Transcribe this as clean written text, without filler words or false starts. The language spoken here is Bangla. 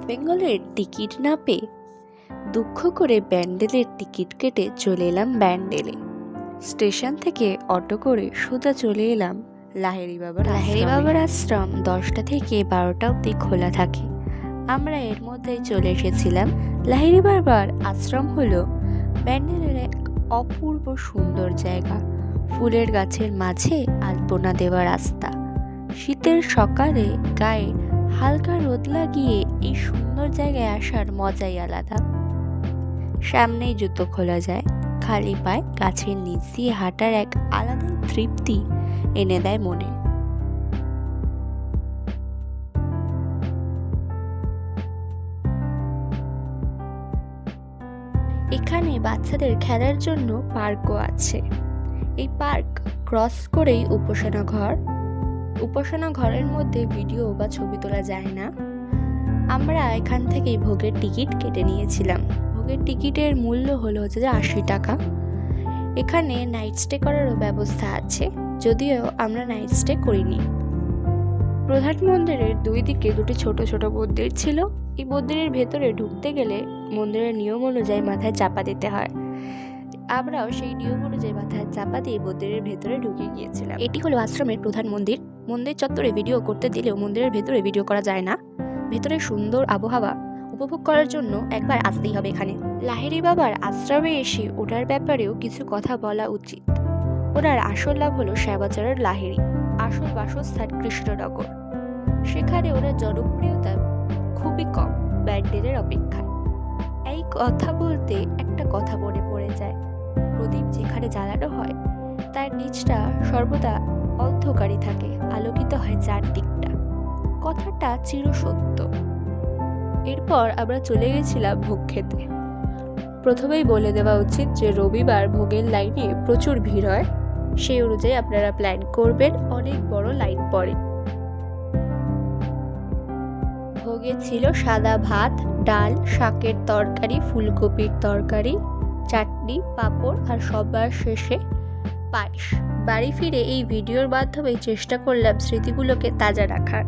বেঙ্গলের টিকিট না পেয়ে দুঃখ করে ব্যান্ডেলের টিকিট কেটে চলে এলাম ব্যান্ডেলে। স্টেশন থেকে অটো করে সোজা চলে এলাম লাহিড়ী বাবার আশ্রম 10টা থেকে 12টা অবধি খোলা থাকে। আমরা এর মধ্যেই চলে এসেছিলাম। লাহিড়ী বাবার আশ্রম হলো ব্যান্ডেলের এক অপূর্ব সুন্দর জায়গা। ফুলের গাছের মাঝে আলপনা দেওয়া রাস্তা, শীতের সকালে গায়ে হালকা রোদ লাগিয়ে এই সুন্দর জায়গায় আসার মজাই আলাদা। সামনেই জুতো খোলা যায়, খালি পায়ে গাছের নিচ দিয়ে হাঁটার এক আলাদা তৃপ্তি এনে দেয় মনে। এখানে বাচ্চাদের খেলার জন্য পার্কও আছে। এই পার্ক ক্রস করেই উপাসনা ঘরের মধ্যে ভিডিও বা ছবি তোলা যায় না। আমরা এখান থেকেই ভোগের টিকিট কেটে নিয়েছিলাম। ভোগের টিকিটের মূল্য হলো 80 টাকা। এখানে নাইট স্টে করারও ব্যবস্থা আছে, যদিও আমরা নাইট স্টে করিনি। প্রধান মন্দিরের দুই দিকে দুটি ছোট ছোট মন্দির ছিল। এই মন্দিরের ভেতরে ঢুকতে গেলে মন্দিরের নিয়ম অনুযায়ী মাথায় চাপা দিতে হয়। আমরাও সেই নিয়ম অনুযায়ী মাথায় চাপা দিয়ে মন্দিরের ভেতরে ঢুকে গিয়েছিলাম। এটি হলো আশ্রমের প্রধান মন্দির। মন্দির চত্বরে ভিডিও করতে দিলেও মন্দিরের ভেতরে ভিডিও করা যায় না। ভেতরে সুন্দর আবহাওয়া উপভোগ করার জন্য একবার আসতেই হবে এখানে। লাহিড়ী বাবার আশ্রমে এসে ওনার ব্যাপারেও কিছু কথা বলা উচিত। ওনার আসল নাম হলো শ্যামাচরণ লাহিড়ী, আসল বাসস্থান কৃষ্ণনগর। সেখানে ওনার জনপ্রিয়তা খুবই কম ব্যান্ডেলের অপেক্ষায়। এই কথা বলতে একটা কথা মনে পড়ে যায়। প্রদীপ যেখানে জ্বালানো হয় তার নিচটা সর্বদা অন্ধকারই থাকে, আলোকিত হয় চারদিকটা। কথাটা চিরসত্য। এরপর আমরা চলে গেছিলাম ভোগ খেতে। প্রথমেই বলে দেওয়া উচিত যে রবিবার ভোগের লাইনে প্রচুর ভিড় হয়। সেই অনুযায়ী আপনারা প্ল্যান করবেন, অনেক বড় লাইন পড়ে। ভোগে ছিল সাদা ভাত, ডাল, শাকের তরকারি, ফুলকপির তরকারি, চাটনি, পাঁপড় আর সবার শেষে পায়েস। বাড়ি ফিরে এই ভিডিওর মাধ্যমে চেষ্টা করলাম স্মৃতিগুলোকে তাজা রাখার।